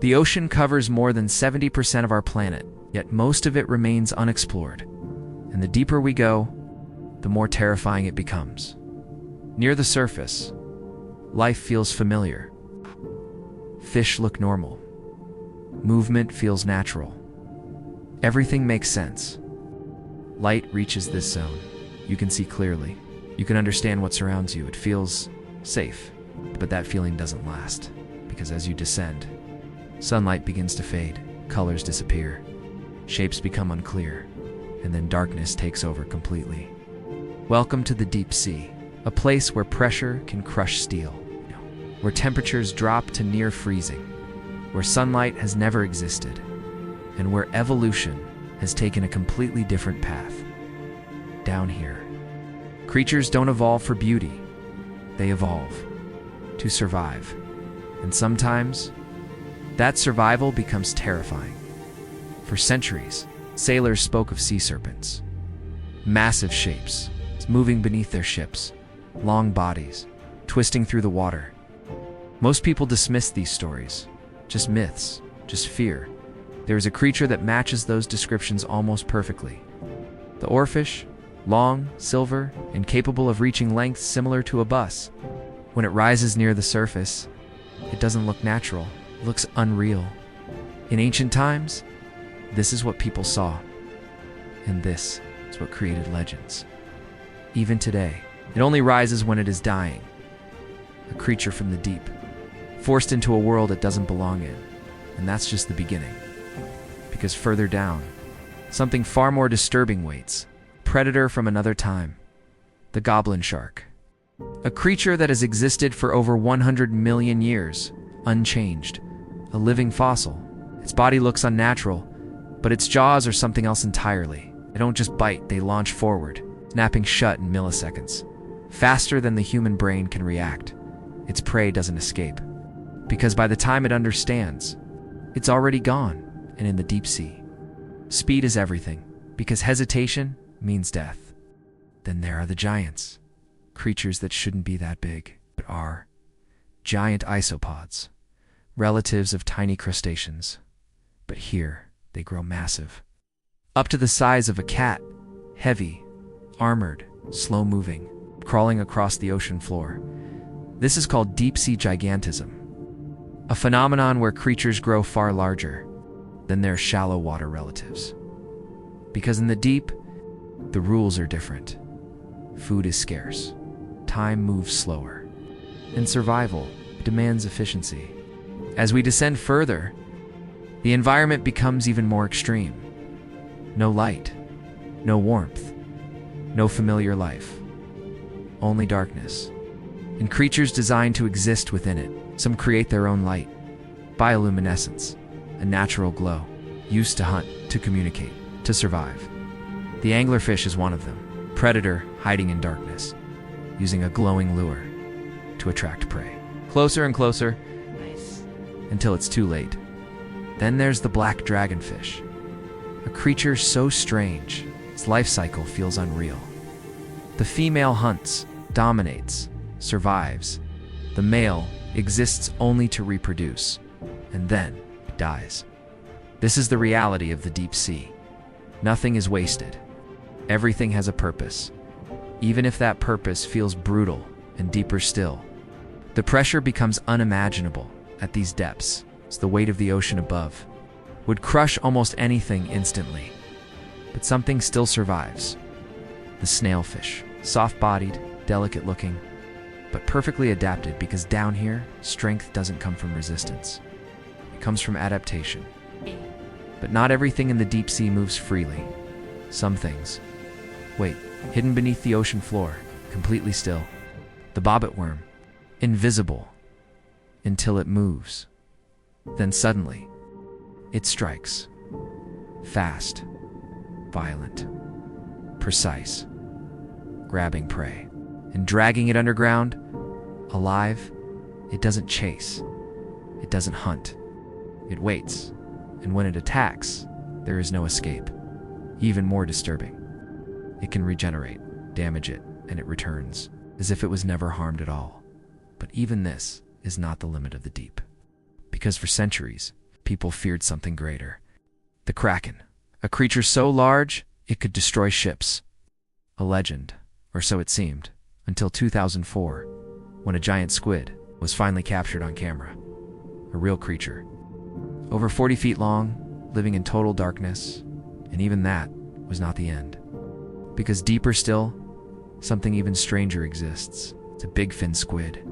The ocean covers more than 70% of our planet, yet most of it remains unexplored. And the deeper we go, the more terrifying it becomes. Near the surface, life feels familiar. Fish look normal. Movement feels natural. Everything makes sense. Light reaches this zone. You can see clearly. You can understand what surrounds you. It feels safe. But that feeling doesn't last, because as you descend, sunlight begins to fade, colors disappear, shapes become unclear, and then darkness takes over completely. Welcome to the deep sea, a place where pressure can crush steel, where temperatures drop to near freezing, where sunlight has never existed, and where evolution has taken a completely different path. Down here, creatures don't evolve for beauty. They evolve to survive. And sometimes, that survival becomes terrifying. For centuries, sailors spoke of sea serpents. Massive shapes, moving beneath their ships, long bodies, twisting through the water. Most people dismiss these stories. Just myths, just fear. There is a creature that matches those descriptions almost perfectly. The oarfish, long, silver, and capable of reaching lengths similar to a bus. When it rises near the surface, it doesn't look natural. It looks unreal. In ancient times, this is what people saw. And this is what created legends. Even today, it only rises when it is dying. A creature from the deep, forced into a world it doesn't belong in. And that's just the beginning. Because further down, something far more disturbing waits. Predator from another time. The goblin shark. A creature that has existed for over 100 million years, unchanged. A living fossil. Its body looks unnatural, but its jaws are something else entirely. They don't just bite, they launch forward, snapping shut in milliseconds. Faster than the human brain can react. Its prey doesn't escape. Because by the time it understands, it's already gone and in the deep sea. Speed is everything, because hesitation means death. Then there are the giants. Creatures that shouldn't be that big, but are. Giant isopods. Relatives of tiny crustaceans. But here, they grow massive. Up to the size of a cat. Heavy, armored, slow-moving, crawling across the ocean floor. This is called deep-sea gigantism. A phenomenon where creatures grow far larger than their shallow water relatives. Because in the deep, the rules are different. Food is scarce. Time moves slower. And survival demands efficiency. As we descend further, the environment becomes even more extreme. No light, no warmth, no familiar life. Only darkness. And creatures designed to exist within it. Some create their own light. Bioluminescence, a natural glow, used to hunt, to communicate, to survive. The anglerfish is one of them. Predator hiding in darkness, using a glowing lure to attract prey. Closer and closer, until it's too late. Then there's the black dragonfish, a creature so strange, its life cycle feels unreal. The female hunts, dominates, survives. The male exists only to reproduce, and then dies. This is the reality of the deep sea. Nothing is wasted. Everything has a purpose, even if that purpose feels brutal and deeper still. The pressure becomes unimaginable at these depths, as the weight of the ocean above would crush almost anything instantly. But something still survives. The snailfish, soft-bodied, delicate-looking, but perfectly adapted because down here, strength doesn't come from resistance. It comes from adaptation. But not everything in the deep sea moves freely. Some things wait, hidden beneath the ocean floor, completely still. The bobbit worm, invisible, until it moves. Then suddenly, it strikes. Fast, violent, precise, grabbing prey, and dragging it underground. Alive, it doesn't chase. It doesn't hunt. It waits, and when it attacks, there is no escape. Even more disturbing, it can regenerate, damage it, and it returns, as if it was never harmed at all. But even this is not the limit of the deep. Because for centuries, people feared something greater. The Kraken, a creature so large it could destroy ships. A legend, or so it seemed, until 2004, when a giant squid was finally captured on camera. A real creature. Over 40 feet long, living in total darkness, and even that was not the end. Because deeper still, something even stranger exists. It's a big fin squid.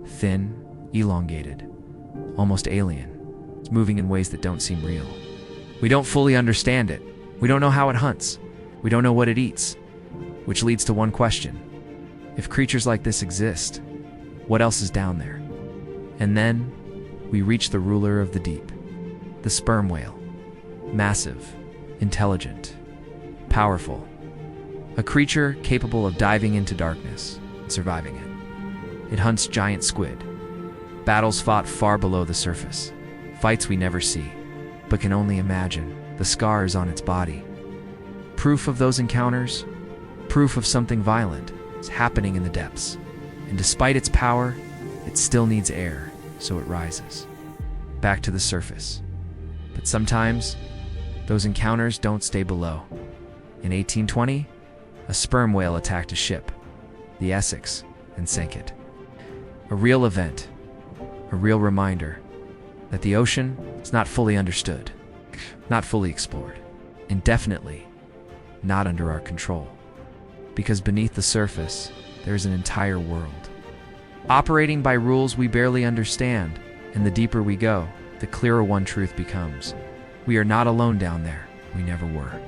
Thin, elongated, almost alien. It's moving in ways that don't seem real. We don't fully understand it. We don't know how it hunts. We don't know what it eats. Which leads to one question. If creatures like this exist, what else is down there? And then, we reach the ruler of the deep. The sperm whale. Massive, intelligent, powerful. A creature capable of diving into darkness and surviving it. It hunts giant squid. Battles fought far below the surface. Fights we never see, but can only imagine. The scars on its body. Proof of those encounters, proof of something violent is happening in the depths. And despite its power, it still needs air, so it rises. Back to the surface. But sometimes, those encounters don't stay below. In 1820, a sperm whale attacked a ship, the Essex, and sank it. A real event, a real reminder that the ocean is not fully understood, not fully explored, and definitely not under our control. Because beneath the surface, there is an entire world, operating by rules we barely understand, and the deeper we go, the clearer one truth becomes. We are not alone down there. We never were.